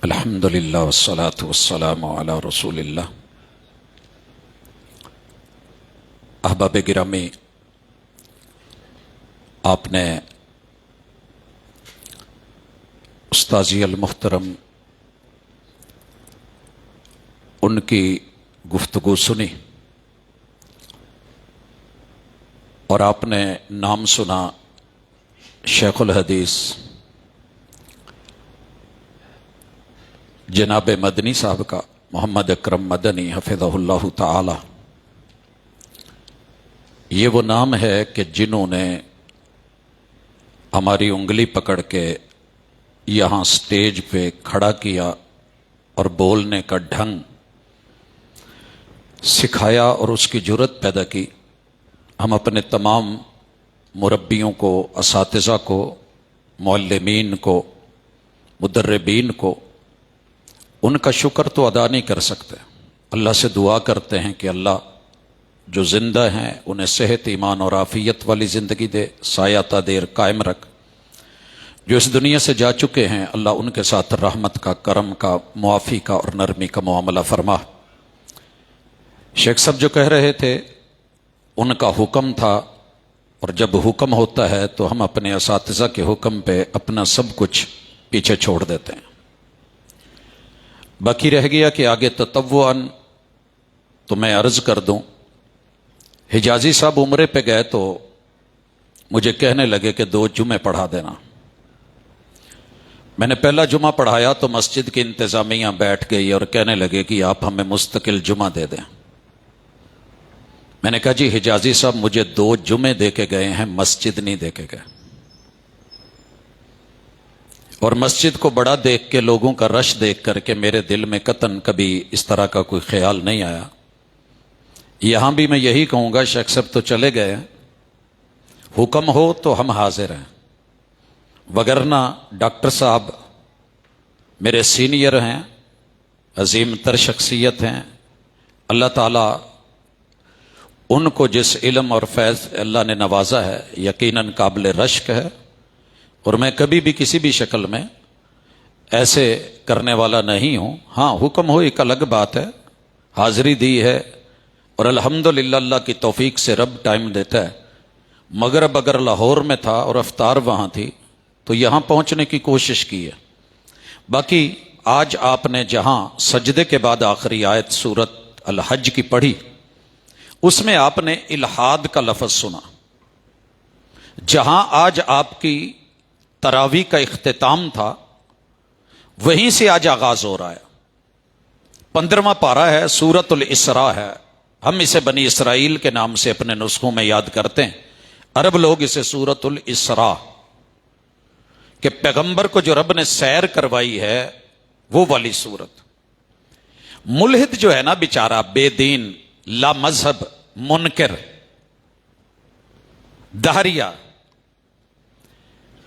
الحمد للہ والصلاة والسلام علی رسول اللہ۔ احباب گرامی، آپ نے استاذی المحترم ان کی گفتگو سنی اور آپ نے نام سنا شیخ الحدیث جناب مدنی صاحب کا، محمد اکرم مدنی حفظہ اللہ تعالی۔ یہ وہ نام ہے کہ جنہوں نے ہماری انگلی پکڑ کے یہاں سٹیج پہ کھڑا کیا اور بولنے کا ڈھنگ سکھایا اور اس کی جرت پیدا کی۔ ہم اپنے تمام مربیوں کو، اساتذہ کو، معلمین کو، مدربین کو، ان کا شکر تو ادا نہیں کر سکتے۔ اللہ سے دعا کرتے ہیں کہ اللہ جو زندہ ہیں انہیں صحت، ایمان اور عافیت والی زندگی دے، سایہ تا دیر قائم رکھ۔ جو اس دنیا سے جا چکے ہیں اللہ ان کے ساتھ رحمت کا، کرم کا، معافی کا اور نرمی کا معاملہ فرما۔ شیخ صاحب جو کہہ رہے تھے ان کا حکم تھا، اور جب حکم ہوتا ہے تو ہم اپنے اساتذہ کے حکم پہ اپنا سب کچھ پیچھے چھوڑ دیتے ہیں۔ باقی رہ گیا کہ آگے تطوعاً تو میں عرض کر دوں، حجازی صاحب عمرے پہ گئے تو مجھے کہنے لگے کہ 2 جمعے پڑھا دینا۔ میں نے پہلا جمعہ پڑھایا تو مسجد کی انتظامیہ بیٹھ گئی اور کہنے لگے کہ آپ ہمیں مستقل جمعہ دے دیں۔ میں نے کہا جی حجازی صاحب مجھے 2 جمعے دے کے گئے ہیں، مسجد نہیں دے کے گئے، اور مسجد کو بڑا دیکھ کے، لوگوں کا رش دیکھ کر کے میرے دل میں قطعاً کبھی اس طرح کا کوئی خیال نہیں آیا۔ یہاں بھی میں یہی کہوں گا، شیخ صاحب تو چلے گئے، حکم ہو تو ہم حاضر ہیں، وگرنہ ڈاکٹر صاحب میرے سینئر ہیں، عظیم تر شخصیت ہیں، اللہ تعالیٰ ان کو جس علم اور فیض اللہ نے نوازا ہے یقیناً قابل رشک ہے، اور میں کبھی بھی کسی بھی شکل میں ایسے کرنے والا نہیں ہوں۔ ہاں حکم ہو ایک الگ بات ہے، حاضری دی ہے اور الحمدللہ اللہ کی توفیق سے رب ٹائم دیتا ہے۔ مغرب اگر لاہور میں تھا اور افطار وہاں تھی تو یہاں پہنچنے کی کوشش کی ہے۔ باقی آج آپ نے جہاں سجدے کے بعد آخری آیت سورت الحج کی پڑھی، اس میں آپ نے الحاد کا لفظ سنا۔ جہاں آج آپ کی تراویح کا اختتام تھا وہیں سے آج آغاز ہو رہا ہے۔ 15واں پارہ ہے، سورت الاسراء ہے۔ ہم اسے بنی اسرائیل کے نام سے اپنے نسخوں میں یاد کرتے ہیں، عرب لوگ اسے سورت الاسراء، کہ پیغمبر کو جو رب نے سیر کروائی ہے وہ والی سورت۔ ملحد جو ہے نا بیچارہ، بے دین، لا مذہب، منکر، دہریہ،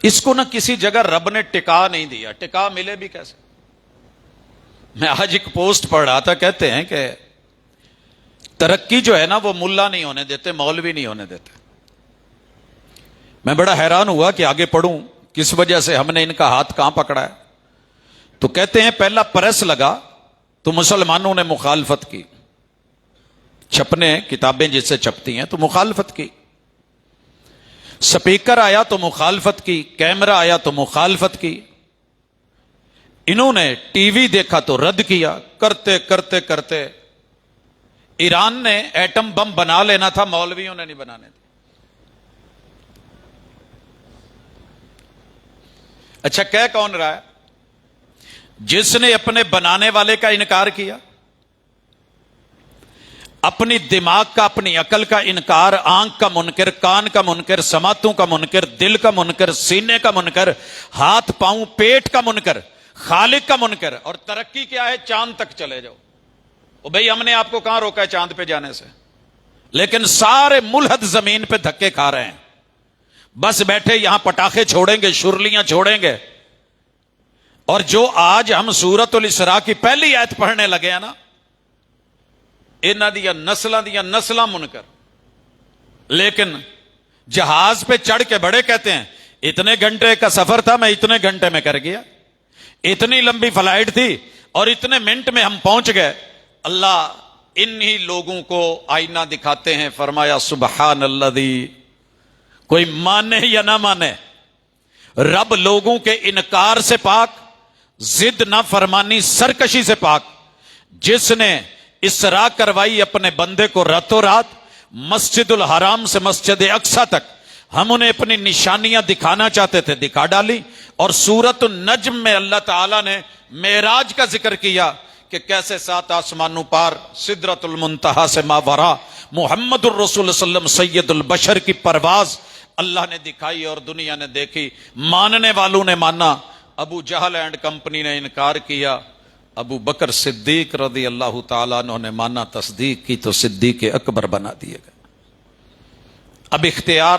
اس کو نہ کسی جگہ رب نے ٹکا نہیں دیا۔ ٹکا ملے بھی کیسے؟ میں آج ایک پوسٹ پڑھ رہا تھا، کہتے ہیں کہ ترقی جو ہے نا وہ ملا نہیں ہونے دیتے، مولوی نہیں ہونے دیتے۔ میں بڑا حیران ہوا کہ آگے پڑھوں کس وجہ سے ہم نے ان کا ہاتھ کہاں پکڑا ہے۔ تو کہتے ہیں پہلا پریس لگا تو مسلمانوں نے مخالفت کی، چھپنے کتابیں جس سے چھپتی ہیں تو مخالفت کی، سپیکر آیا تو مخالفت کی، کیمرہ آیا تو مخالفت کی، انہوں نے ٹی وی دیکھا تو رد کیا، کرتے کرتے کرتے ایران نے ایٹم بم بنا لینا تھا، مولویوں نے نہیں بنانے تھے۔ اچھا کہہ کون رہا ہے؟ جس نے اپنے بنانے والے کا انکار کیا، اپنی دماغ کا، اپنی عقل کا انکار، آنکھ کا منکر، کان کا منکر، سماعتوں کا منکر، دل کا منکر، سینے کا منکر، ہاتھ پاؤں پیٹ کا منکر، خالق کا منکر۔ اور ترقی کیا ہے؟ چاند تک چلے جاؤ۔ او بھئی ہم نے آپ کو کہاں روکا ہے چاند پہ جانے سے؟ لیکن سارے ملحد زمین پہ دھکے کھا رہے ہیں، بس بیٹھے یہاں پٹاخے چھوڑیں گے، شرلیاں چھوڑیں گے۔ اور جو آج ہم سورت الاسراء کی پہلی آیت پڑھنے لگے ہیں نا، انہاں دیا نسلاں منکر، لیکن جہاز پہ چڑھ کے بڑے کہتے ہیں اتنے گھنٹے کا سفر تھا میں اتنے گھنٹے میں کر گیا، اتنی لمبی فلائٹ تھی اور اتنے منٹ میں ہم پہنچ گئے. اللہ انہی لوگوں کو آئینہ دکھاتے ہیں, فرمایا سبحان الذی. کوئی مانے یا نہ مانے, رب لوگوں کے انکار سے پاک, ضد نہ فرمانی سرکشی سے پاک, جس نے اسراء کروائی اپنے بندے کو راتوں رات مسجد الحرام سے مسجد اقصی تک. ہم انہیں اپنی نشانیاں دکھانا چاہتے تھے, دکھا ڈالی. اور سورۃ النجم میں اللہ تعالیٰ نے معراج کا ذکر کیا کہ کیسے 7 آسمانوں پار سدرۃ المنتہا سے ماورا محمد الرسول صلی اللہ علیہ وسلم سید البشر کی پرواز اللہ نے دکھائی اور دنیا نے دیکھی. ماننے والوں نے مانا, ابو جہل اینڈ کمپنی نے انکار کیا, ابو بکر صدیق رضی اللہ تعالیٰ عنہ نے مانا, تصدیق کی تو صدیق اکبر بنا دیے گئے. اب اختیار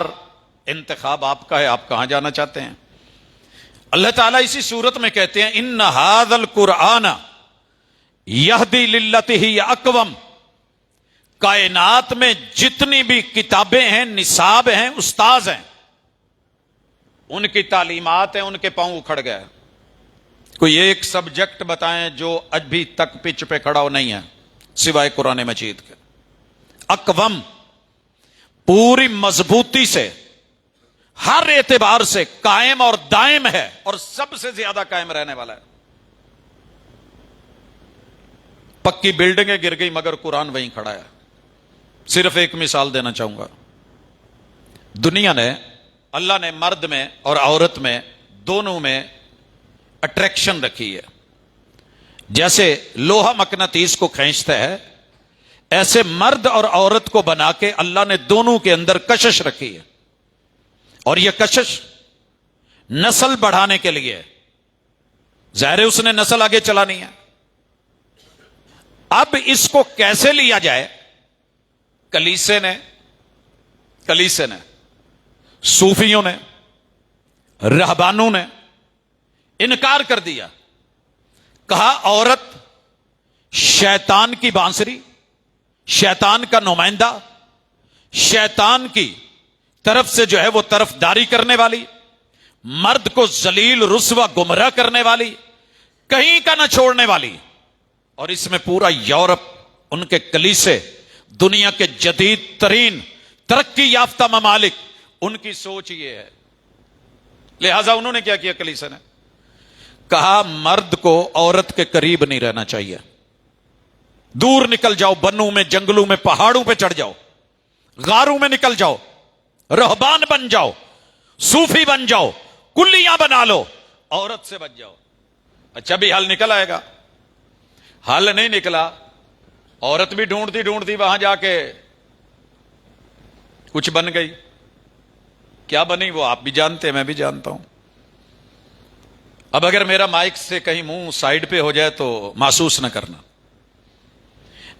انتخاب آپ کا ہے, آپ کہاں جانا چاہتے ہیں. اللہ تعالیٰ اسی صورت میں کہتے ہیں ان ھذا القرآن یہدی للتی ہی اقوم. کائنات میں جتنی بھی کتابیں ہیں, نصاب ہیں, استاذ ہیں, ان کی تعلیمات ہیں, ان کے پاؤں اکھڑ گئے. کوئی ایک سبجیکٹ بتائیں جو ابھی تک پچ پہ کھڑا ہو نہیں ہے سوائے قرآن مجید کے. اقوم پوری مضبوطی سے ہر اعتبار سے قائم اور دائم ہے, اور سب سے زیادہ قائم رہنے والا ہے. پکی بلڈنگیں گر گئی مگر قرآن وہیں کھڑا ہے. صرف ایک مثال دینا چاہوں گا. دنیا نے, اللہ نے مرد میں اور عورت میں دونوں میں اٹریکشن رکھی ہے. جیسے لوہا مقناطیس کو کھینچتا ہے, ایسے مرد اور عورت کو بنا کے اللہ نے دونوں کے اندر کشش رکھی ہے. اور یہ کشش نسل بڑھانے کے لیے, ظاہر ہے اس نے نسل آگے چلانی ہے. اب اس کو کیسے لیا جائے؟ کلیسے نے, صوفیوں نے, رہبانوں نے انکار کر دیا. کہا عورت شیطان کی بانسری, شیطان کا نمائندہ, شیطان کی طرف سے جو ہے وہ طرف داری کرنے والی, مرد کو ذلیل رسوا گمراہ کرنے والی, کہیں کا نہ چھوڑنے والی. اور اس میں پورا یورپ, ان کے کلیسے, دنیا کے جدید ترین ترقی یافتہ ممالک, ان کی سوچ یہ ہے. لہذا انہوں نے کیا کیا, کلیسے نے کہا مرد کو عورت کے قریب نہیں رہنا چاہیے, دور نکل جاؤ, بنوں میں, جنگلوں میں, پہاڑوں پہ چڑھ جاؤ, غاروں میں نکل جاؤ, رہبان بن جاؤ, صوفی بن جاؤ, کلیاں بنا لو, عورت سے بچ جاؤ. اچھا بھی حل نکل آئے گا؟ حل نہیں نکلا. عورت بھی ڈھونڈتی ڈھونڈتی وہاں جا کے کچھ بن گئی. کیا بنی وہ آپ بھی جانتے ہیں, میں بھی جانتا ہوں. اب اگر میرا مائک سے کہیں منہ سائیڈ پہ ہو جائے تو محسوس نہ کرنا.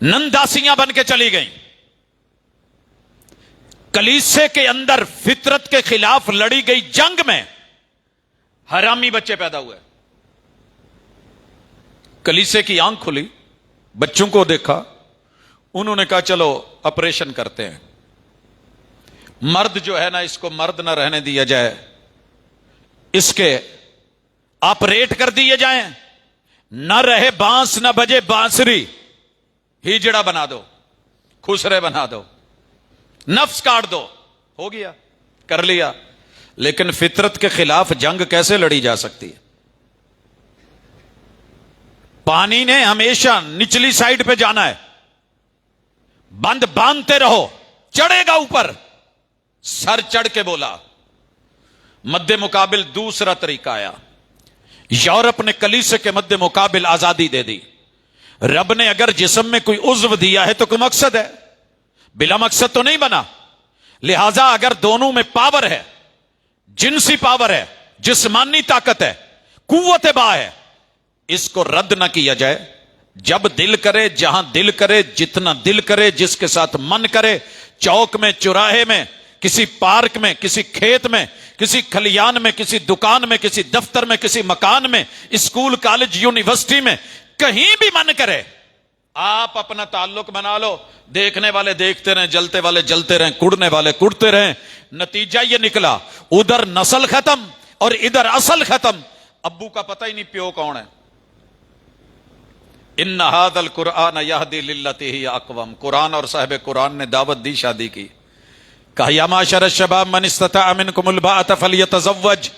ننداسیاں بن کے چلی گئیں. کلیسے کے اندر فطرت کے خلاف لڑی گئی جنگ میں حرامی بچے پیدا ہوئے. کلیسے کی آنکھ کھلی, بچوں کو دیکھا, انہوں نے کہا چلو آپریشن کرتے ہیں. مرد جو ہے نا, اس کو مرد نہ رہنے دیا جائے, اس کے آپریٹ کر دیے جائیں, نہ رہے بانس نہ بجے بانسری, ہیجڑا بنا دو, خسرے بنا دو, نفس کاٹ دو. ہو گیا, کر لیا. لیکن فطرت کے خلاف جنگ کیسے لڑی جا سکتی ہے؟ پانی نے ہمیشہ نچلی سائڈ پہ جانا ہے, بند باندھتے رہو, چڑھے گا اوپر. سر چڑھ کے بولا. مد مقابل دوسرا طریقہ آیا. یورپ نے کلیسے کے مد مقابل آزادی دے دی. رب نے اگر جسم میں کوئی عضو دیا ہے تو کوئی مقصد ہے, بلا مقصد تو نہیں بنا. لہذا اگر دونوں میں پاور ہے, جنسی پاور ہے, جسمانی طاقت ہے, قوت با ہے, اس کو رد نہ کیا جائے. جب دل کرے, جہاں دل کرے, جتنا دل کرے, جس کے ساتھ من کرے, چوک میں, چوراہے میں, کسی پارک میں, کسی کھیت میں, کسی کھلیان میں, کسی دکان میں, کسی دفتر میں, کسی مکان میں, اسکول, کالج, یونیورسٹی میں, کہیں بھی من کرے, آپ اپنا تعلق بنا لو. دیکھنے والے دیکھتے رہیں, جلتے والے جلتے رہیں, کڑنے والے کڑتے رہیں. نتیجہ یہ نکلا, ادھر نسل ختم اور ادھر اصل ختم. ابو کا پتہ ہی نہیں پیو کون ہے. ان ھذا القرآن یہدی للتی ہی اقوم. قرآن اور صاحب قرآن نے دعوت دی، شادی کی. کہا یا معاشر الشباب من استطاع منکم الباءۃ فلیتزوج.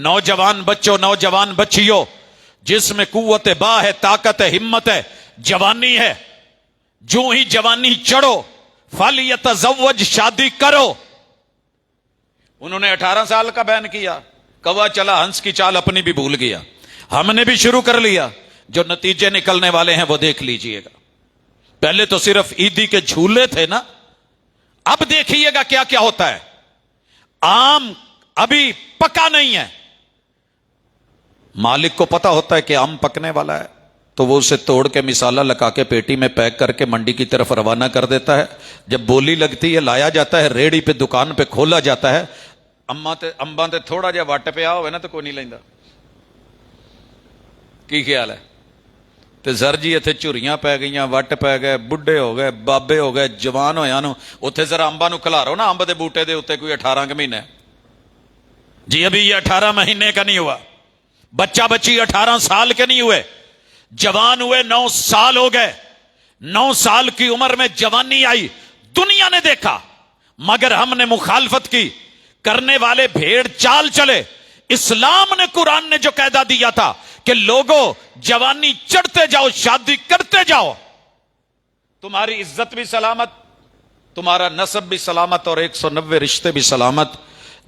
نوجوان بچوں، نوجوان بچیوں، جس میں قوت با ہے، طاقت ہے، ہمت ہے، جوانی ہے، جو ہی جوانی چڑھو فلیتزوج، شادی کرو. انہوں نے 18 سال کا بین کیا. کوا چلا ہنس کی چال اپنی بھی بھول گیا. ہم نے بھی شروع کر لیا. جو نتیجے نکلنے والے ہیں وہ دیکھ لیجئے گا. پہلے تو صرف عیدی کے جھولے تھے نا، اب دیکھیے گا کیا کیا ہوتا ہے. آم ابھی پکا نہیں ہے، مالک کو پتا ہوتا ہے کہ آم پکنے والا ہے، تو وہ اسے توڑ کے مسالہ لگا کے پیٹی میں پیک کر کے منڈی کی طرف روانہ کر دیتا ہے. جب بولی لگتی ہے لایا جاتا ہے، ریڑھی پہ دکان پہ کھولا جاتا ہے. امباں تے تھوڑا جہا وٹ پیا ہوئے نا تو کوئی نہیں لینا. کی خیال ہے؟ تے سر جی اتنے چوریاں پی گئی، وٹ پی گئے، بڈھے ہو گئے، بابے ہو گئے، جوان ہویا نو اتنے ذرا امبا نو کھلارو نا، امب دے بوٹے دے اتنے کوئی 18 کے مہینے. جی ابھی یہ 18 مہینے کا نہیں ہوا. بچہ بچی 18 سال کے نہیں ہوئے، جوان ہوئے 9 سال ہو گئے. 9 سال کی عمر میں جوانی آئی. دنیا نے دیکھا مگر ہم نے مخالفت کی. کرنے والے بھیڑ چال چلے. اسلام نے، قرآن نے جو قاعدہ دیا تھا کہ لوگوں جوانی چڑھتے جاؤ، شادی کرتے جاؤ، تمہاری عزت بھی سلامت، تمہارا نسب بھی سلامت، اور 190 رشتے بھی سلامت.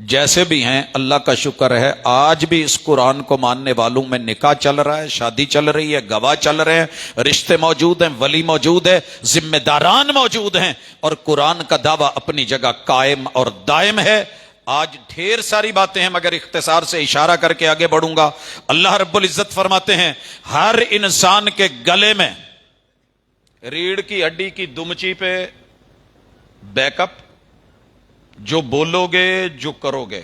جیسے بھی ہیں اللہ کا شکر ہے آج بھی اس قرآن کو ماننے والوں میں نکاح چل رہا ہے، شادی چل رہی ہے، گواہ چل رہے ہیں، رشتے موجود ہیں، ولی موجود ہے، ذمہ داران موجود ہیں، اور قرآن کا دعویٰ اپنی جگہ قائم اور دائم ہے. آج ڈھیر ساری باتیں ہیں مگر اختصار سے اشارہ کر کے آگے بڑھوں گا. اللہ رب العزت فرماتے ہیں ہر انسان کے گلے میں ریڑھ کی ہڈی کی دمچی پہ بیک اپ، جو بولو گے، جو کرو گے،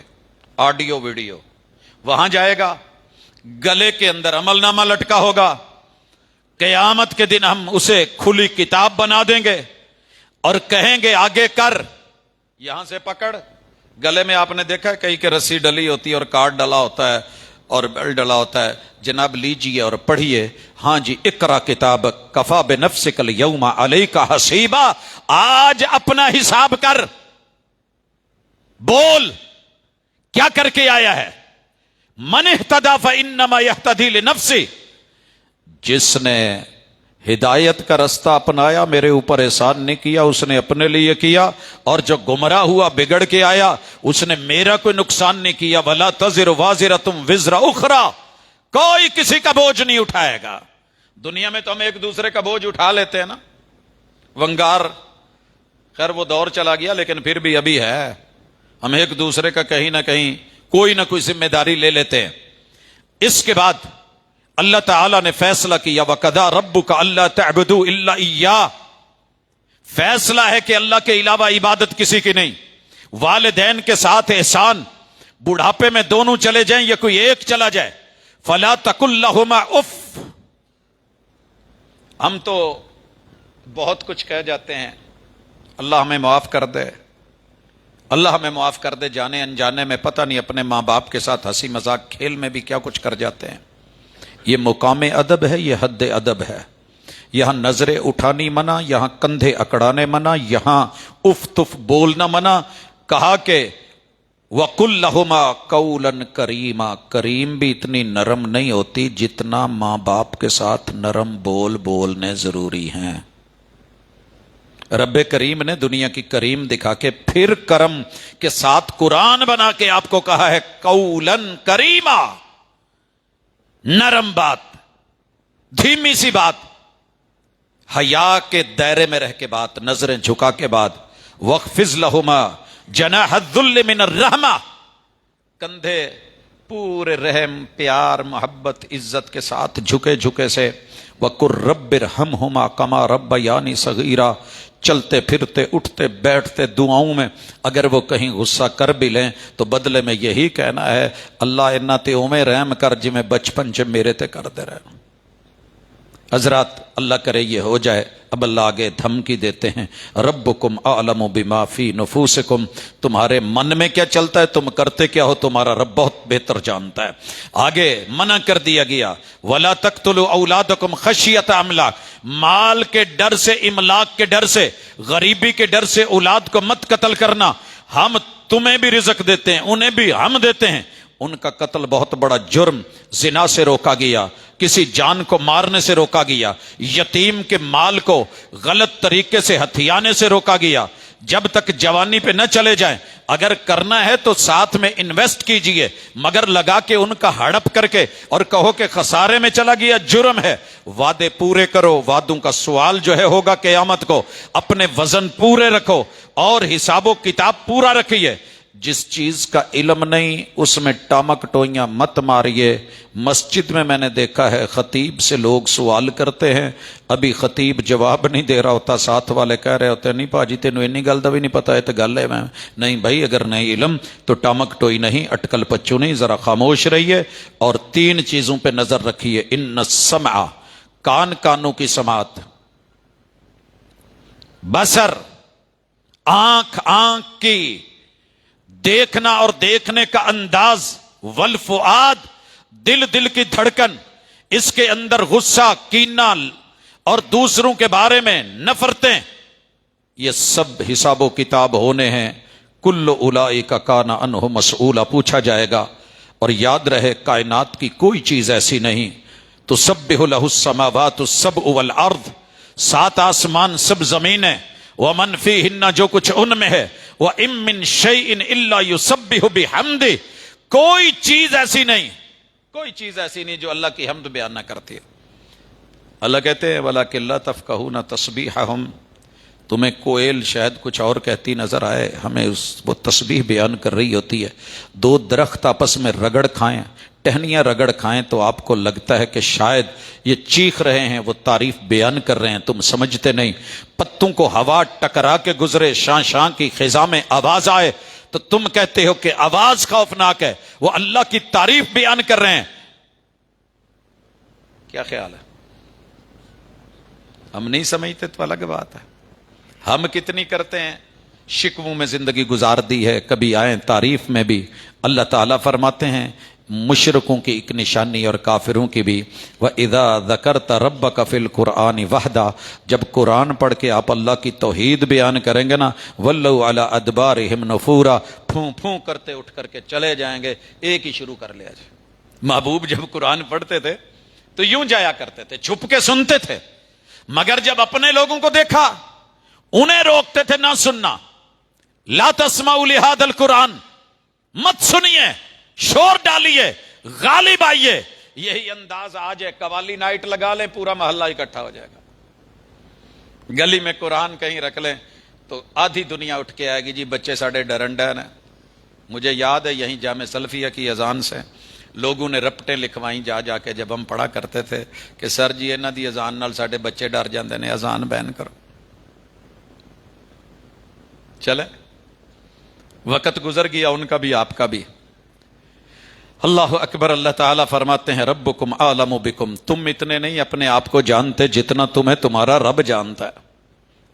آڈیو ویڈیو وہاں جائے گا. گلے کے اندر عمل نامہ لٹکا ہوگا. قیامت کے دن ہم اسے کھلی کتاب بنا دیں گے اور کہیں گے آگے کر. یہاں سے پکڑ. گلے میں آپ نے دیکھا ہے کہیں کہ رسی ڈلی ہوتی ہے اور کارڈ ڈلا ہوتا ہے اور بیل ڈلا ہوتا ہے. جناب لیجئے اور پڑھیے. ہاں جی، اقرا کتاب کفا بنفسک الیوم علیک حسیبا. آج اپنا حساب کر، بول کیا کر کے آیا ہے. من اہتدی فانما یہتدی لنفسہ. جس نے ہدایت کا رستہ اپنایا میرے اوپر احسان نہیں کیا، اس نے اپنے لیے کیا. اور جو گمراہ ہوا، بگڑ کے آیا، اس نے میرا کوئی نقصان نہیں کیا. ولا تزر وازرۃ وزر اخری. کوئی کسی کا بوجھ نہیں اٹھائے گا. دنیا میں تو ہم ایک دوسرے کا بوجھ اٹھا لیتے ہیں نا. ونگار خیر وہ دور چلا گیا لیکن پھر بھی ابھی ہے. ہم ایک دوسرے کا کہیں نہ کہیں کوئی نہ کوئی ذمہ داری لے لیتے ہیں. اس کے بعد اللہ تعالیٰ نے فیصلہ کیا وَقَضَىٰ رَبُّكَ أَلَّا تَعْبُدُوا إِلَّا إِيَّاهُ. فیصلہ ہے کہ اللہ کے علاوہ عبادت کسی کی نہیں. والدین کے ساتھ احسان. بڑھاپے میں دونوں چلے جائیں یا کوئی ایک چلا جائے. فَلَا تَقُل لَّهُمَا اُفٍّ. ہم تو بہت کچھ کہہ جاتے ہیں. اللہ ہمیں معاف کر دے، اللہ ہمیں معاف کر دے. جانے انجانے میں پتہ نہیں اپنے ماں باپ کے ساتھ ہنسی مذاق کھیل میں بھی کیا کچھ کر جاتے ہیں. یہ مقام ادب ہے، یہ حد ادب ہے. یہاں نظریں اٹھانی منع، یہاں کندھے اکڑانے منع، یہاں اف تف بولنا منع. کہا کہ وَقُلْ لَهُمَا قَوْلًا كَرِيمًا. کریم بھی اتنی نرم نہیں ہوتی جتنا ماں باپ کے ساتھ نرم بولنے ضروری ہیں. رب کریم نے دنیا کی کریم دکھا کے پھر کرم کے ساتھ قرآن بنا کے آپ کو کہا ہے قولاً کریما. نرم بات، دھیمی سی بات، حیا کے دائرے میں رہ کے بات، نظریں جھکا کے بعد. وَاخْفِضْ لَهُمَا جَنَاحَ الذُّلِّ مِنَ الرَّحْمَةِ. کندھے پورے رحم، پیار، محبت، عزت کے ساتھ جھکے جھکے سے. وَقُلْ رَبِّ ارْحَمْهُمَا كَمَا رَبَّيَانِي صَغِيرًا. چلتے پھرتے اٹھتے بیٹھتے دعاؤں میں اگر وہ کہیں غصہ کر بھی لیں تو بدلے میں یہی کہنا ہے اللہ انہاں تے اوویں رحم کر جویں بچپن چ میرے تے کر دے رہے. حضرات اللہ کرے یہ ہو جائے. اب اللہ آگے دھمکی دیتے ہیں ربکم اعلم بما فی نفوسکم، تمہارے من میں کیا چلتا ہے، تم کرتے کیا ہو، تمہارا رب بہت بہتر جانتا ہے. آگے منع کر دیا گیا ولا تقتلوا اولادکم خشیۃ املاق، مال کے ڈر سے، املاق کے ڈر سے، غریبی کے ڈر سے اولاد کو مت قتل کرنا. ہم تمہیں بھی رزق دیتے ہیں، انہیں بھی ہم دیتے ہیں. ان کا قتل بہت بڑا جرم، زنا سے روکا گیا، کسی جان کو مارنے سے روکا گیا، یتیم کے مال کو غلط طریقے سے ہتھیانے سے روکا گیا. جب تک جوانی پہ نہ چلے جائیں، اگر کرنا ہے تو ساتھ میں انویسٹ کیجئے، مگر لگا کے ان کا ہڑپ کر کے اور کہو کہ خسارے میں چلا گیا، جرم ہے. وعدے پورے کرو، وعدوں کا سوال جو ہے ہوگا قیامت کو. اپنے وزن پورے رکھو اور حساب و کتاب پورا رکھیے. جس چیز کا علم نہیں اس میں ٹامک ٹوئیاں مت ماریے. مسجد میں نے دیکھا ہے خطیب سے لوگ سوال کرتے ہیں، ابھی خطیب جواب نہیں دے رہا ہوتا، ساتھ والے کہہ رہے ہوتے ہیں نہیں پاجی تینوں اینی گل دا بھی نہیں پتا ہے تو گل ہے. میں نہیں بھائی، اگر نہیں علم تو ٹامک ٹوئی نہیں، اٹکل پچو نہیں، ذرا خاموش رہیے اور 3 چیزوں پہ نظر رکھیے. ان السمع، کانوں کی سماعت، بصر، آنکھ کی دیکھنا اور دیکھنے کا انداز، والفؤاد، دل کی دھڑکن، اس کے اندر غصہ، کینہ اور دوسروں کے بارے میں نفرتیں، یہ سب حساب و کتاب ہونے ہیں. کل اولئک کان عنہ مسئولا، پوچھا جائے گا. اور یاد رہے کائنات کی کوئی چیز ایسی نہیں. تسبح لہ السماوات السبع والارض، 7 آسمان، سب زمینیں، ومن فیہن، جو کچھ ان میں ہے، وَإِن مِّن شَيْءٍ إِلَّا يُسَبِّحُ بِحَمْدِهِ، کوئی چیز ایسی نہیں جو اللہ کی حمد بیان نہ کرتی ہے. اللہ کہتے ہیں وَلَٰكِن لَّا تَفْقَهُونَ تَسْبِيحَهُمْ، تمہیں کوئل شاید کچھ اور کہتی نظر آئے، ہمیں وہ تسبیح بیان کر رہی ہوتی ہے. 2 درخت آپس میں رگڑ کھائیں، ٹہنیاں رگڑ کھائیں تو آپ کو لگتا ہے کہ شاید یہ چیخ رہے ہیں، وہ تعریف بیان کر رہے ہیں، تم سمجھتے نہیں. پتوں کو ہوا ٹکرا کے گزرے، شاں کی خزاں میں آواز آئے تو تم کہتے ہو کہ آواز خوفناک ہے، وہ اللہ کی تعریف بیان کر رہے ہیں. کیا خیال ہے؟ ہم نہیں سمجھتے تو الگ بات ہے. ہم کتنی کرتے ہیں، شکووں میں زندگی گزار دی ہے، کبھی آئیں تعریف میں بھی. اللہ تعالیٰ فرماتے ہیں مشرکوں کی ایک نشانی اور کافروں کی بھی، وَإِذَا ذَكَرْتَ رَبَّكَ فِي الْقُرْآنِ وَحْدًا، جب قرآن پڑھ کے آپ اللہ کی توحید بیان کریں گے نا، وَلَّوْا عَلَىٰ أَدْبَارِهِمْ نُفُورًا، پھوں کرتے اٹھ کر کے چلے جائیں گے. ایک ہی شروع کر لیا جائے. محبوب جب قرآن پڑھتے تھے تو یوں جایا کرتے تھے، چھپ کے سنتے تھے، مگر جب اپنے لوگوں کو دیکھا انہیں روکتے تھے نہ سننا. لا تسمعوا لهذا القرآن، مت سنیے، شور ڈالیے، غالب آئیے. یہی انداز آج ہے، قوالی نائٹ لگا لیں پورا محلہ اکٹھا ہو جائے گا. گلی میں قرآن کہیں رکھ لیں تو آدھی دنیا اٹھ کے آئے گی، جی بچے ساڑھے ڈرنڈین ہیں. مجھے یاد ہے یہیں جامع سلفیہ کی اذان سے لوگوں نے رپٹیں لکھوائیں جا کے جب ہم پڑھا کرتے تھے کہ سر جی انہاں دی اذان نال ساڈے بچے ڈر جاندے نے، اذان بین کرو. چلے وقت گزر گیا ان کا بھی آپ کا بھی. اللہ اکبر. اللہ تعالیٰ فرماتے ہیں ربکم اعلم بکم، تم اتنے نہیں اپنے آپ کو جانتے جتنا تمہیں تمہارا رب جانتا ہے.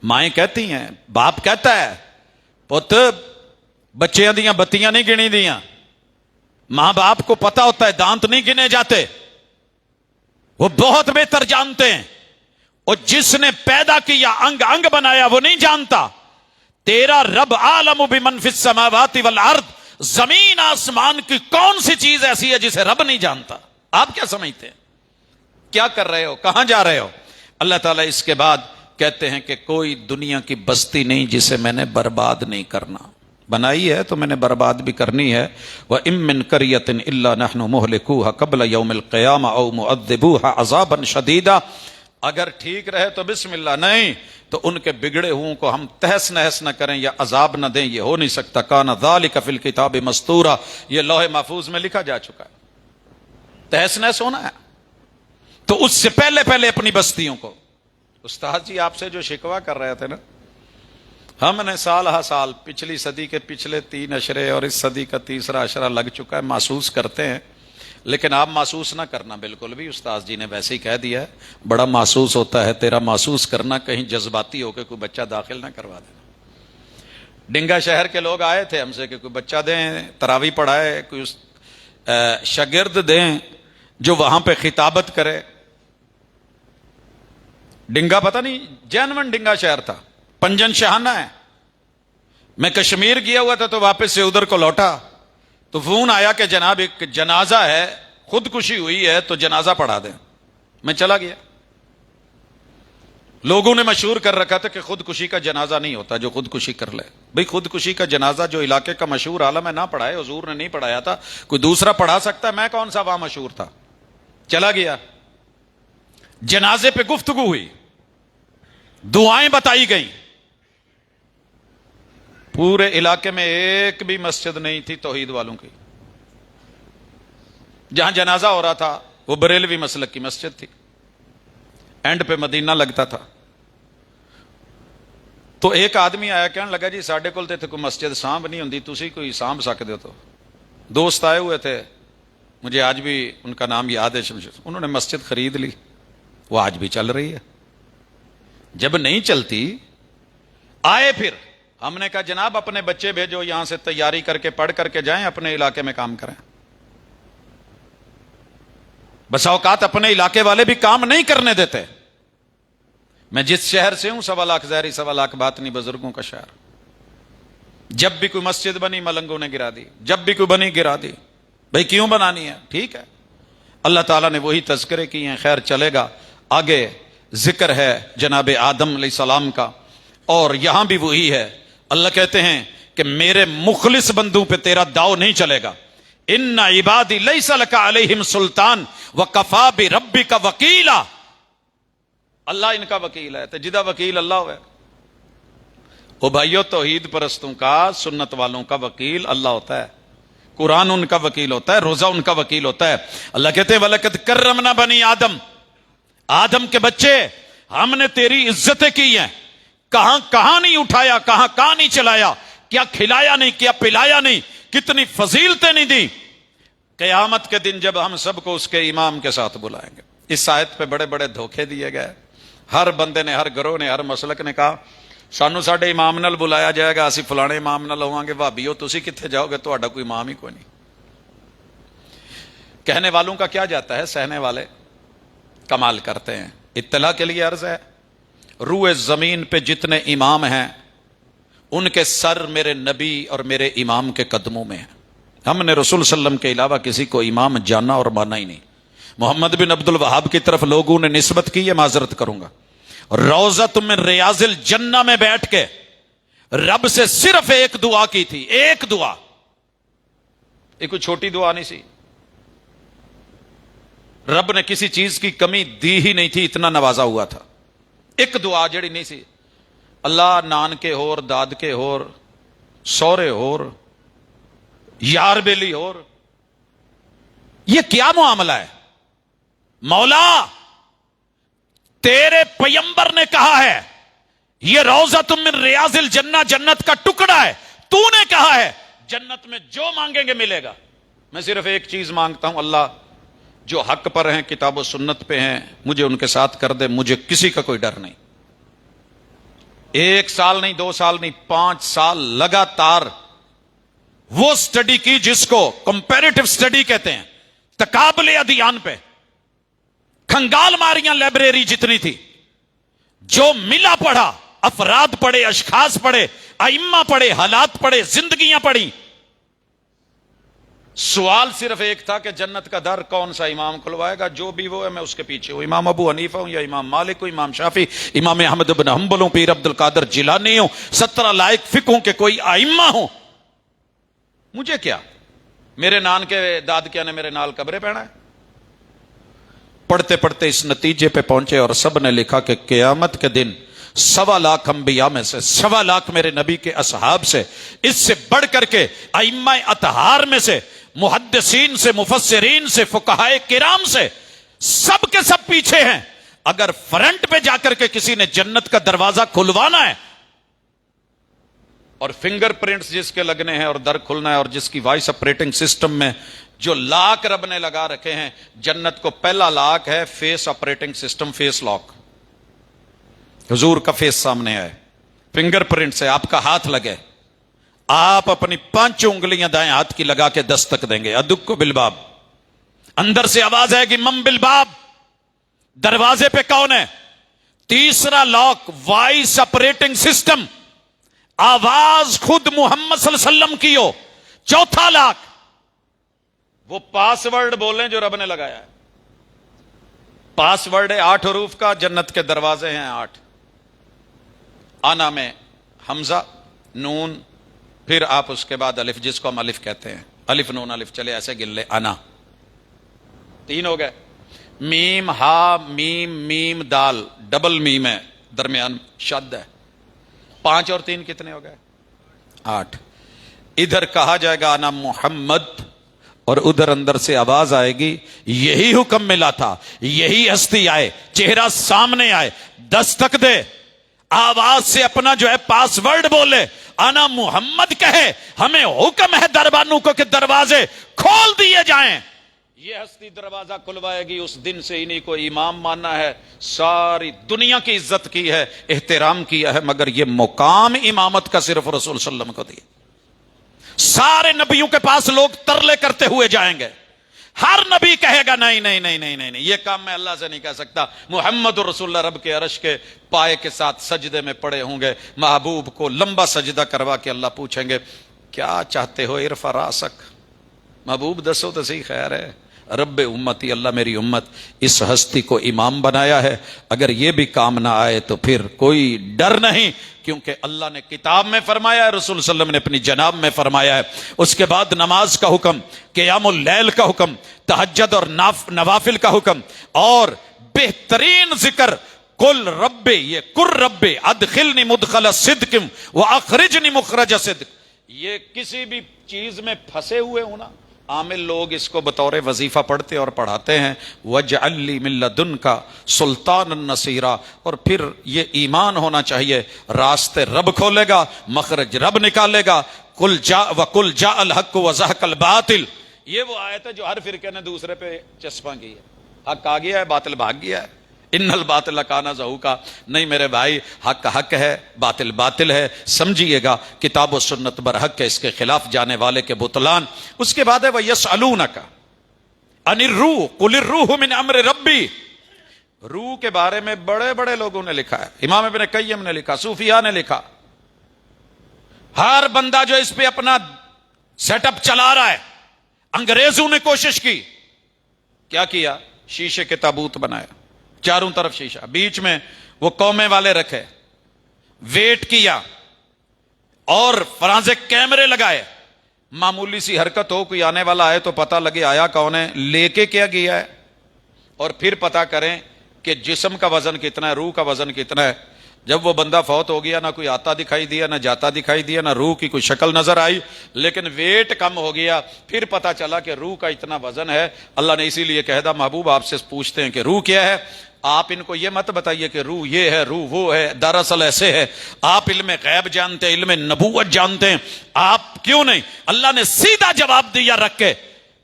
مائیں کہتی ہیں، باپ کہتا ہے پت بچیاں دیاں بتیاں نہیں گنی دیاں. ماں باپ کو پتا ہوتا ہے دانت نہیں گنے جاتے، وہ بہت بہتر جانتے ہیں. اور جس نے پیدا کیا، انگ انگ بنایا، وہ نہیں جانتا. تیرا رب عالم بمن فی السماوات والارض، زمین آسمان کی کون سی چیز ایسی ہے جسے رب نہیں جانتا؟ آپ کیا سمجھتے ہیں؟ کیا کر رہے ہو؟ کہاں جا رہے ہو؟ اللہ تعالیٰ اس کے بعد کہتے ہیں کہ کوئی دنیا کی بستی نہیں جسے میں نے برباد نہیں کرنا. بنائی ہے تو میں نے برباد بھی کرنی ہے. وَإِن مِّن قَرْيَةٍ إِلَّا نَحْنُ مُهْلِكُوهَا قَبْلَ يَوْمِ الْقِيَامَةِ أَوْ مُعَذِّبُوهَا عَذَابًا شَدِيدًا. اگر ٹھیک رہے تو بسم اللہ، نہیں تو ان کے بگڑے ہوں کو ہم تہس نہس نہ کریں یا عذاب نہ دیں، یہ ہو نہیں سکتا. کان ذالک فی الکتاب مستورا، یہ لوح محفوظ میں لکھا جا چکا ہے. تہس نہس ہونا ہے تو اس سے پہلے اپنی بستیوں کو. استاد جی آپ سے جو شکوہ کر رہے تھے نا، ہم نے سال ہا سال پچھلی صدی کے پچھلے 3 اشرے اور اس صدی کا تیسرا اشرہ لگ چکا ہے، محسوس کرتے ہیں لیکن آپ محسوس نہ کرنا بالکل بھی، استاذ جی نے ویسے ہی کہہ دیا ہے، بڑا محسوس ہوتا ہے تیرا محسوس کرنا، کہیں جذباتی ہو کے کوئی بچہ داخل نہ کروا دینا۔ ڈنگا شہر کے لوگ آئے تھے ہم سے کہ کوئی بچہ دیں تراویح پڑھائے، کوئی شاگرد دیں جو وہاں پہ خطابت کرے۔ ڈنگا پتہ نہیں جینون ڈنگا شہر تھا، پنجن شہانہ ہے۔ میں کشمیر گیا ہوا تھا تو واپس سے ادھر کو لوٹا تو فون آیا کہ جناب ایک جنازہ ہے، خودکشی ہوئی ہے تو جنازہ پڑھا دیں۔ میں چلا گیا، لوگوں نے مشہور کر رکھا تھا کہ خودکشی کا جنازہ نہیں ہوتا، جو خودکشی کر لے۔ بھئی خودکشی کا جنازہ جو علاقے کا مشہور عالم ہے نہ پڑھائے، حضور نے نہیں پڑھایا تھا، کوئی دوسرا پڑھا سکتا ہے، میں کون سا وہاں مشہور تھا۔ چلا گیا، جنازے پہ گفتگو ہوئی، دعائیں بتائی گئیں۔ پورے علاقے میں ایک بھی مسجد نہیں تھی توحید والوں کی۔ جہاں جنازہ ہو رہا تھا وہ بریلوی مسلک کی مسجد تھی، اینڈ پہ مدینہ لگتا تھا۔ تو ایک آدمی آیا کہنے لگا جی ساڈے کول تے کوئی مسجد سانب نہیں ہوندی، تسی کوئی سانب سکدے ہو۔ تو دوست آئے ہوئے تھے، مجھے آج بھی ان کا نام یاد ہے، انہوں نے مسجد خرید لی، وہ آج بھی چل رہی ہے۔ جب نہیں چلتی آئے، پھر ہم نے کہا جناب اپنے بچے بھیجو یہاں سے، تیاری کر کے پڑھ کر کے جائیں، اپنے علاقے میں کام کریں۔ بس اوقات اپنے علاقے والے بھی کام نہیں کرنے دیتے۔ میں جس شہر سے ہوں 1.25 لاکھ ظاہری 1.25 لاکھ باطنی بزرگوں کا شہر، جب بھی کوئی مسجد بنی ملنگوں نے گرا دی، جب بھی کوئی بنی گرا دی۔ بھئی کیوں بنانی ہے؟ ٹھیک ہے، اللہ تعالیٰ نے وہی تذکرے کیے ہیں، خیر چلے گا آگے۔ ذکر ہے جناب آدم علیہ السلام کا، اور یہاں بھی وہی ہے۔ اللہ کہتے ہیں کہ میرے مخلص بندوں پہ تیرا داؤ نہیں چلے گا۔ ان عبادی لیس لک علیہم سلطان وکفا بربک وکیلا، اللہ ان کا وکیل ہے، تو جدا وکیل اللہ ہوئے۔ او بھائیو، توحید پرستوں کا، سنت والوں کا وکیل اللہ ہوتا ہے، قرآن ان کا وکیل ہوتا ہے، روزہ ان کا وکیل ہوتا ہے۔ اللہ کہتے ہیں وَلَقَدْ كَرَّمْنَا بَنِي آدم، آدم کے بچے ہم نے تیری عزتیں کی ہیں، کہاں کہاں نہیں اٹھایا، کہاں کہاں نہیں چلایا، کیا کھلایا نہیں، کیا پلایا نہیں، کتنی فضیلتیں نہیں دی۔ قیامت کے دن جب ہم سب کو اس کے امام کے ساتھ بلائیں گے۔ اس آیت پہ بڑے بڑے دھوکے دیے گئے، ہر بندے نے، ہر گروہ نے، ہر مسلک نے کہا سانو ساڈے امام نال بلایا جائے گا، اسی فلانے امام نال ہوواں گے۔ بھابیو تسی کتھے جاؤ گے، تہاڈا کوئی امام ہی کوئی نہیں۔ کہنے والوں کا کیا جاتا ہے، سہنے والے کمال کرتے ہیں۔ اطلاع کے لیے عرض ہے، روئے زمین پہ جتنے امام ہیں ان کے سر میرے نبی اور میرے امام کے قدموں میں ہیں۔ ہم نے رسول صلی اللہ علیہ وسلم کے علاوہ کسی کو امام جانا اور مانا ہی نہیں۔ محمد بن عبد الوہاب کی طرف لوگوں نے نسبت کی ہے، معذرت کروں گا، روضۃ من ریاض الجنہ میں بیٹھ کے رب سے صرف ایک دعا کی تھی، ایک دعا۔ یہ کوئی چھوٹی دعا نہیں سی، رب نے کسی چیز کی کمی دی ہی نہیں تھی، اتنا نوازا ہوا تھا۔ ایک دعا جڑی نہیں سی، اللہ نان کے ہور، داد کے ہور، سورے ہور، یار بیلی ہور، یہ کیا معاملہ ہے؟ مولا تیرے پیمبر نے کہا ہے یہ روضۃ من ریاض الجنہ، جنت کا ٹکڑا ہے، تو نے کہا ہے جنت میں جو مانگیں گے ملے گا۔ میں صرف ایک چیز مانگتا ہوں، اللہ جو حق پر ہیں، کتاب و سنت پہ ہیں، مجھے ان کے ساتھ کر دے، مجھے کسی کا کوئی ڈر نہیں۔ 1 سال نہیں، 2 سال نہیں، 5 سال لگاتار وہ سٹڈی کی جس کو کمپیریٹو سٹڈی کہتے ہیں، تقابل ادیان پہ کھنگال ماریاں لائبریری جتنی تھی، جو ملا پڑھا، افراد پڑھے، اشخاص پڑھے، ائمہ پڑھے، حالات پڑھے، زندگیاں پڑھی۔ سوال صرف ایک تھا کہ جنت کا در کون سا امام کھلوائے گا، جو بھی وہ ہے میں اس کے پیچھے ہوں، امام ابو حنیفہ ہوں یا امام مالک ہوں، امام شافعی، امام احمد بن حنبل ہوں، پیر عبد القادر جیلانی ہوں، 17 لائق فقہوں کے کوئی ائمہ ہوں، مجھے کیا؟ میرے نان کے داد کیا نے میرے نال قبرے پہنا ہے۔ پڑھتے پڑھتے اس نتیجے پہ پہنچے اور سب نے لکھا کہ قیامت کے دن 1.25 لاکھ انبیاء میں سے، 1.25 لاکھ میرے نبی کے اصحاب سے، اس سے بڑھ کر کے ائمہ اطہار میں سے، محدثین سے، مفسرین سے، فقہائے کرام سے، سب کے سب پیچھے ہیں۔ اگر فرنٹ پہ جا کر کے کسی نے جنت کا دروازہ کھلوانا ہے اور فنگر پرنٹس جس کے لگنے ہیں اور در کھلنا ہے، اور جس کی وائس آپریٹنگ سسٹم میں جو لاک رب نے لگا رکھے ہیں، جنت کو پہلا لاک ہے face operating system, face lock. حضور کا فیس سامنے آئے، فنگر پرنٹ سے آپ کا ہاتھ لگے، آپ اپنی 5 انگلیاں دائیں ہاتھ کی لگا کے دستک دیں گے، ادک کو بالباب. اندر سے آواز آئے گی مم بالباب، دروازے پہ کون ہے؟ تیسرا لاک وائس آپریٹنگ سسٹم، آواز خود محمد صلی اللہ علیہ وسلم کی ہو. چوتھا لاک وہ پاس ورڈ بولیں جو رب نے لگایا ہے. پاس ورڈ ہے 8 حروف کا، جنت کے دروازے ہیں 8. آنا میں حمزہ، نون، پھر آپ اس کے بعد الف، جس کو ہم الف کہتے ہیں، الف نون الف، چلے ایسے گن لے. انا 3 ہو گئے. میم ہا میم میم دال، ڈبل میم ہے، درمیان شد ہے. 5 اور 3 کتنے ہو گئے؟ 8. ادھر کہا جائے گا انا محمد، اور ادھر اندر سے آواز آئے گی یہی حکم ملا تھا، یہی ہستی آئے، چہرہ سامنے آئے، دستک دے، آواز سے اپنا جو ہے پاس ورڈ بولے، انا محمد کہے. ہمیں حکم ہے دربانوں کو کہ دروازے کھول دیے جائیں. یہ ہستی دروازہ کھلوائے گی. اس دن سے انہیں کو امام مانا ہے، ساری دنیا کی عزت کی ہے، احترام کیا ہے، مگر یہ مقام امامت کا صرف رسول صلی اللہ علیہ وسلم کو دیا. سارے نبیوں کے پاس لوگ ترلے کرتے ہوئے جائیں گے، ہر نبی کہے گا نہیں نہیں نہیں نہیں نہیں، یہ کام میں اللہ سے نہیں کہہ سکتا. محمد رسول اللہ رب کے عرش کے پائے کے ساتھ سجدے میں پڑے ہوں گے، محبوب کو لمبا سجدہ کروا کے اللہ پوچھیں گے کیا چاہتے ہو ارفع راسک. محبوب دسو تو صحیح، خیر ہے. رب امتی، اللہ میری امت اس ہستی کو امام بنایا ہے. اگر یہ بھی کام نہ آئے تو پھر کوئی ڈر نہیں، کیونکہ اللہ نے کتاب میں فرمایا ہے، رسول صلی اللہ علیہ وسلم نے اپنی جناب میں فرمایا ہے. اس کے بعد نماز کا حکم، قیام اللیل کا حکم، تہجد اور نوافل کا حکم، اور بہترین ذکر قل رب، یہ قل رب ادخلنی مدخل صدق واخرجنی مخرج صدق. یہ کسی بھی چیز میں پھنسے ہوئے ہونا، عامل لوگ اس کو بطور وظیفہ پڑھتے اور پڑھاتے ہیں، وَاجْعَلْ لِي مِن لَّدُنْكَ سُلْطَانًا نَصِيرًا. اور پھر یہ ایمان ہونا چاہیے، راستے رب کھولے گا، مخرج رب نکالے گا. وَقُلْ جَاءَ الْحَقُّ وَزَهَقَ الْبَاطِلُ. یہ وہ آیت ہے جو ہر فرقے نے دوسرے پہ چسپاں کی ہے. حق آ گیا ہے، باطل بھاگ گیا ہے. ان الباطل کان زہوقا. نہیں میرے بھائی، حق حق ہے، باطل باطل ہے. سمجھیے گا کتاب و سنت برحق ہے، اس کے خلاف جانے والے کے بطلان. اس کے بعد ہے وَيَسْأَلُونَكَ عَنِ الرُّوحِ قُلِ الرُّوحُ مِنْ أَمْرِ رَبِّي. روح کے بارے میں بڑے بڑے لوگوں نے لکھا ہے. امام ابن قیم نے لکھا، صوفیاء نے لکھا. ہر بندہ جو اس پہ اپنا سیٹ اپ چلا رہا ہے. انگریزوں نے کوشش کی، کیا کیا؟ شیشے کے تابوت بنایا، چاروں طرف شیشہ، بیچ میں وہ قومے والے رکھے، ویٹ کیا، اور فرانزک کیمرے لگائے. معمولی سی حرکت ہو، کوئی آنے والا آئے تو پتہ لگے آیا کون ہے، لے کے کیا گیا ہے. اور پھر پتہ کریں کہ جسم کا وزن کتنا ہے، روح کا وزن کتنا ہے. جب وہ بندہ فوت ہو گیا، نہ کوئی آتا دکھائی دیا، نہ جاتا دکھائی دیا، نہ روح کی کوئی شکل نظر آئی، لیکن ویٹ کم ہو گیا. پھر پتا چلا کہ روح کا اتنا وزن ہے. اللہ نے اسی لیے کہہ دا محبوب آپ سے پوچھتے ہیں کہ روح کیا ہے، آپ ان کو یہ مت بتائیے کہ روح یہ ہے، روح وہ ہے. دراصل ایسے ہے، آپ علم غیب جانتے ہیں، علم نبوت جانتے ہیں، آپ کیوں نہیں؟ اللہ نے سیدھا جواب دیا رکھ کے،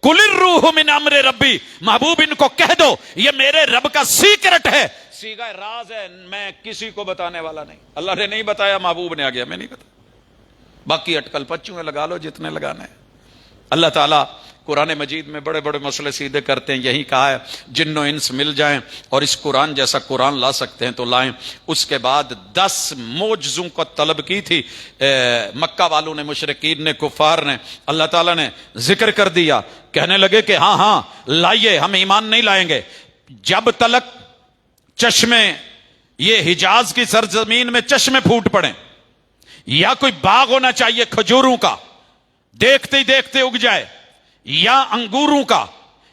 قُلِ الرُّوحُ مِنْ أَمْرِ رَبِّي. محبوب ان کو کہہ دو یہ میرے رب کا سیکرٹ ہے، سیگا راز ہے، میں کسی کو بتانے والا نہیں. اللہ نے نہیں بتایا، محبوب نے آ گیا میں نہیں بتا. باقی اٹکل پچوں میں لگا لو جتنے لگانے ہیں. اللہ تعالیٰ قرآن مجید میں بڑے بڑے مسئلے سیدھے کرتے ہیں. یہی کہا ہے جن و انس مل جائیں اور اس قرآن جیسا قرآن لا سکتے ہیں تو لائیں. اس کے بعد 10 معجزوں کو طلب کی تھی مکہ والوں نے، مشرکین نے، کفار نے. اللہ تعالیٰ نے ذکر کر دیا، کہنے لگے کہ ہاں ہاں لائیے، ہم ایمان نہیں لائیں گے جب تلک چشمے، یہ حجاز کی سرزمین میں چشمے پھوٹ پڑیں، یا کوئی باغ ہونا چاہیے کھجوروں کا دیکھتے ہی دیکھتے اگ جائے، یا انگوروں کا،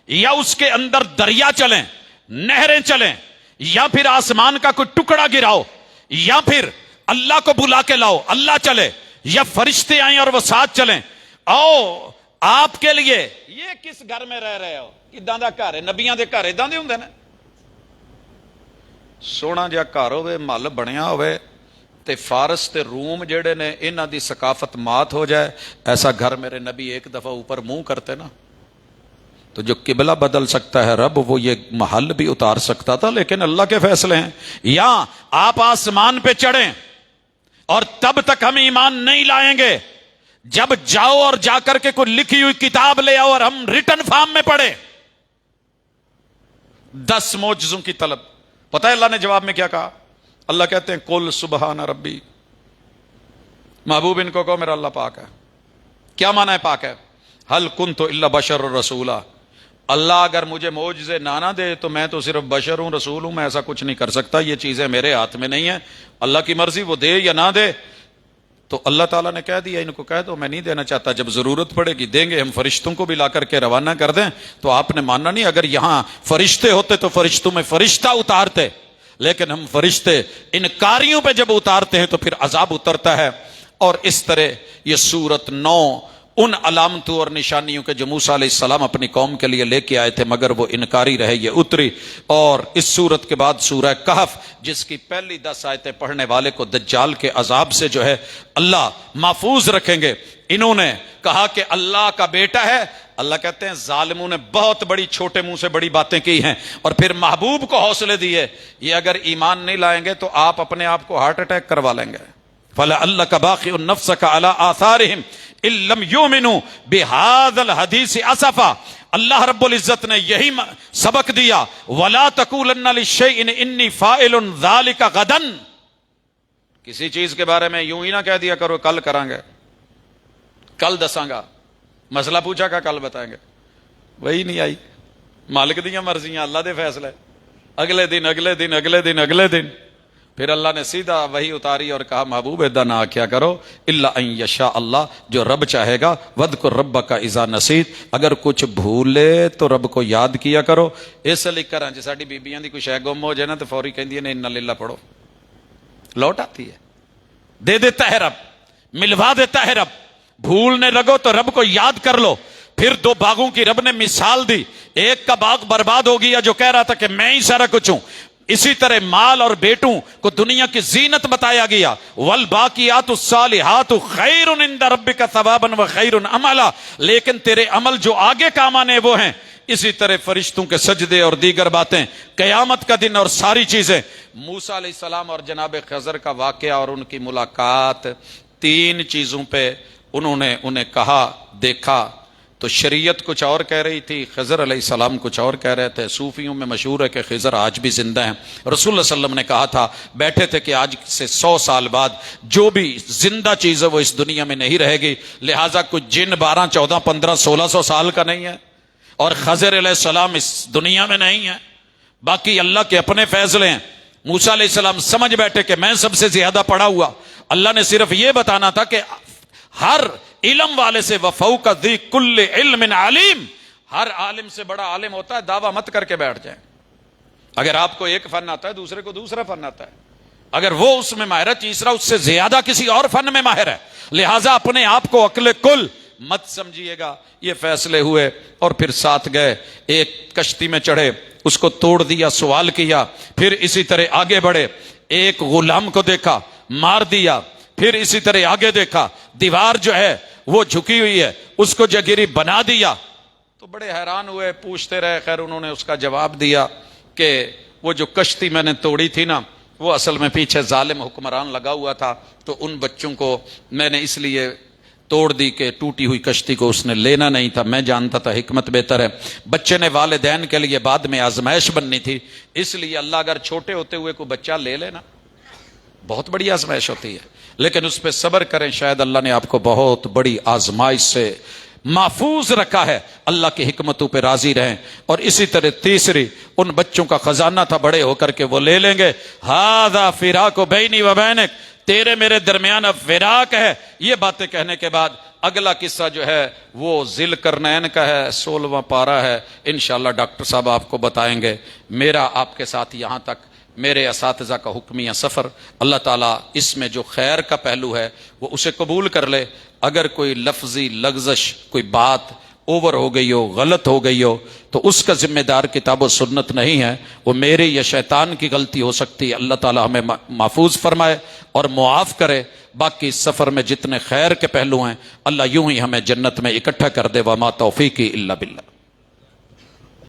یا اس کے اندر دریا چلیں، نہریں چلیں، یا پھر آسمان کا کوئی ٹکڑا گراؤ، یا پھر اللہ کو بلا کے لاؤ اللہ چلے، یا فرشتے آئیں اور وہ ساتھ چلیں. آؤ آپ کے لیے، یہ کس گھر میں رہ رہے ہو؟ اداں دا گھر ہے، نبیاں دے گھر اداں دے ہوندے نے. سونا جہا گھر ہوے، محل بنیا ہوے، تے فارس تے روم جڑے نے انہاں دی ثقافت مات ہو جائے، ایسا گھر میرے نبی ایک دفعہ اوپر منہ کرتے نا تو جو قبلہ بدل سکتا ہے رب، وہ یہ محل بھی اتار سکتا تھا، لیکن اللہ کے فیصلے ہیں۔ یا آپ آسمان پہ چڑھیں اور تب تک ہم ایمان نہیں لائیں گے جب جاؤ اور جا کر کے کوئی لکھی ہوئی کتاب لے آؤ اور ہم ریٹن فارم میں پڑھیں۔ 10 معجزوں کی طلب۔ پتہ ہے اللہ نے جواب میں کیا کہا؟ اللہ کہتے ہیں قل سبحان ربی، محبوب ان کو کہو میرا اللہ پاک ہے۔ کیا معنی ہے پاک ہے؟ حل کنت الا بشر رسولا، اللہ اگر مجھے معجزے نہ دے تو میں تو صرف بشر ہوں، رسول ہوں، میں ایسا کچھ نہیں کر سکتا، یہ چیزیں میرے ہاتھ میں نہیں ہیں، اللہ کی مرضی، وہ دے یا نہ دے۔ تو اللہ تعالیٰ نے کہہ دیا ان کو کہہ دو میں نہیں دینا چاہتا، جب ضرورت پڑے گی دیں گے، ہم فرشتوں کو بھی لا کر کے روانہ کر دیں۔ تو آپ نے ماننا نہیں، اگر یہاں فرشتے ہوتے تو فرشتوں میں فرشتہ اتارتے، لیکن ہم فرشتے انکاریوں پہ جب اتارتے ہیں تو پھر عذاب اترتا ہے۔ اور اس طرح یہ سورت 9 ان علامتوں اور نشانیوں کے جو موسیٰ علیہ السلام اپنی قوم کے لیے لے کے آئے تھے مگر وہ انکاری رہے، یہ اتری۔ اور اس سورت کے بعد سورہ کہف، جس کی پہلی 10 آیتیں پڑھنے والے کو دجال کے عذاب سے جو ہے اللہ محفوظ رکھیں گے۔ انہوں نے کہا کہ اللہ کا بیٹا ہے، اللہ کہتے ہیں ظالموں نے بہت بڑی چھوٹے منہ سے بڑی باتیں کی ہیں، اور پھر محبوب کو حوصلے دیے، یہ اگر ایمان نہیں لائیں گے تو آپ اپنے آپ کو ہارٹ اٹیک کروا لیں گے۔ فَلَعَلَّكَ بَاخِعٌ نَفْسَكَ عَلَىٰ آثَارِهِمْ إِن لَّمْ يُؤْمِنُوا بِهَٰذَا الْحَدِيثِ أَسَفًا۔ اللہ رب العزت نے یہی سبق دیا، وَلَا تَقُولَنَّ لِشَيْءٍ إِنِّي فَاعِلٌ ذَلِكَ غَدًا۔ کسی چیز کے بارے میں یوں ہی نہ کہہ دیا کرو کل کریں گے، کل دساں گا، مسئلہ پوچھا کہ کل بتائیں گے، وہی نہیں آئی۔ مالک دیاں مرضیاں، اللہ دے فیصلے، اگلے دن اگلے دن اگلے دن اگلے دن، پھر اللہ نے سیدھا وہی اتاری اور کہا محبوب ادا نہ کیا کرو، الا ان یشاء اللہ، جو رب چاہے گا، وذکر ربک اذا نسیت، اگر کچھ بھولے تو رب کو یاد کیا کرو۔ اس لیے کراں جی ساڈی بیبییاں دی کوئی شے گم ہو جائے نا تو فوری کہندیاں نے انا للہ پڑھو، لوٹ آتی ہے، دے دیتا ہے رب، ملوا دیتا ہے رب۔ بھولنے لگو تو رب کو یاد کر لو۔ پھر 2 باغوں کی رب نے مثال دی، ایک کا باغ برباد ہو گیا جو کہہ رہا تھا کہ میں ہی سارا کچھ ہوں، اسی طرح مال اور بیٹوں کو دنیا کی زینت بتایا گیا، والباقیات الصالحات خیر عند ربک ثوابا وخیر عملا، لیکن تیرے عمل جو آگے کام آنے وہ ہیں۔ اسی طرح فرشتوں کے سجدے اور دیگر باتیں، قیامت کا دن اور ساری چیزیں۔ موسیٰ علیہ السلام اور جناب خضر کا واقعہ اور ان کی ملاقات، 3 چیزوں پہ انہوں نے انہیں کہا دیکھا تو شریعت کچھ اور کہہ رہی تھی، خضر علیہ السلام کچھ اور کہہ رہے تھے۔ صوفیوں میں مشہور ہے کہ خضر آج بھی زندہ ہیں۔ رسول اللہ صلی اللہ علیہ وسلم نے کہا تھا، بیٹھے تھے کہ آج سے 100 سال بعد جو بھی زندہ چیز ہے وہ اس دنیا میں نہیں رہے گی، لہٰذا کچھ جن 12 14 15 1600 سال کا نہیں ہے، اور خضر علیہ السلام اس دنیا میں نہیں ہے، باقی اللہ کے اپنے فیصلے ہیں۔ موسیٰ علیہ السلام سمجھ بیٹھے کہ میں سب سے زیادہ پڑھا ہوا، اللہ نے صرف یہ بتانا تھا کہ ہر علم والے سے وفوق ذی کل علم علیم، ہر عالم سے بڑا عالم ہوتا ہے، دعویٰ مت کر کے بیٹھ جائیں۔ اگر آپ کو ایک فن آتا ہے دوسرے کو دوسرا فن آتا ہے، اگر وہ اس میں ماہر ہے تیسرا اس سے زیادہ کسی اور فن میں ماہر ہے، لہٰذا اپنے آپ کو عقل کل مت سمجھیے گا۔ یہ فیصلے ہوئے اور پھر ساتھ گئے، ایک کشتی میں چڑھے، اس کو توڑ دیا، سوال کیا، پھر اسی طرح آگے بڑھے، ایک غلام کو دیکھا مار دیا، پھر اسی طرح آگے دیکھا دیوار جو ہے وہ جھکی ہوئی ہے، اس کو جگیری بنا دیا، تو بڑے حیران ہوئے، پوچھتے رہے، خیر انہوں نے اس کا جواب دیا کہ وہ جو کشتی میں نے توڑی تھی نا وہ اصل میں پیچھے ظالم حکمران لگا ہوا تھا، تو ان بچوں کو میں نے اس لیے توڑ دی کہ ٹوٹی ہوئی کشتی کو اس نے لینا نہیں تھا، میں جانتا تھا حکمت بہتر ہے۔ بچے نے والدین کے لیے بعد میں آزمائش بننی تھی، اس لیے اللہ اگر چھوٹے ہوتے ہوئے کوئی بچہ لے لینا بہت بڑی آزمائش ہوتی ہے، لیکن اس پہ صبر کریں، شاید اللہ نے آپ کو بہت بڑی آزمائش سے محفوظ رکھا ہے، اللہ کی حکمتوں پہ راضی رہیں۔ اور اسی طرح تیسری، ان بچوں کا خزانہ تھا، بڑے ہو کر کے وہ لے لیں گے، ھذا فراق بینی و بینک، تیرے میرے درمیان اب فراق ہے۔ یہ باتیں کہنے کے بعد اگلا قصہ جو ہے وہ ذل قرنین کا ہے، 16واں پارہ ہے، انشاءاللہ ڈاکٹر صاحب آپ کو بتائیں گے۔ میرا آپ کے ساتھ یہاں تک میرے اساتذہ کا حکمیہ سفر، اللہ تعالیٰ اس میں جو خیر کا پہلو ہے وہ اسے قبول کر لے، اگر کوئی لفظی لغزش، کوئی بات اوور ہو گئی ہو، غلط ہو گئی ہو، تو اس کا ذمہ دار کتاب و سنت نہیں ہے، وہ میری یا شیطان کی غلطی ہو سکتی ہے۔ اللہ تعالی ہمیں محفوظ فرمائے اور معاف کرے۔ باقی اس سفر میں جتنے خیر کے پہلو ہیں، اللہ یوں ہی ہمیں جنت میں اکٹھا کر دے۔ وما توفیقی الا باللہ۔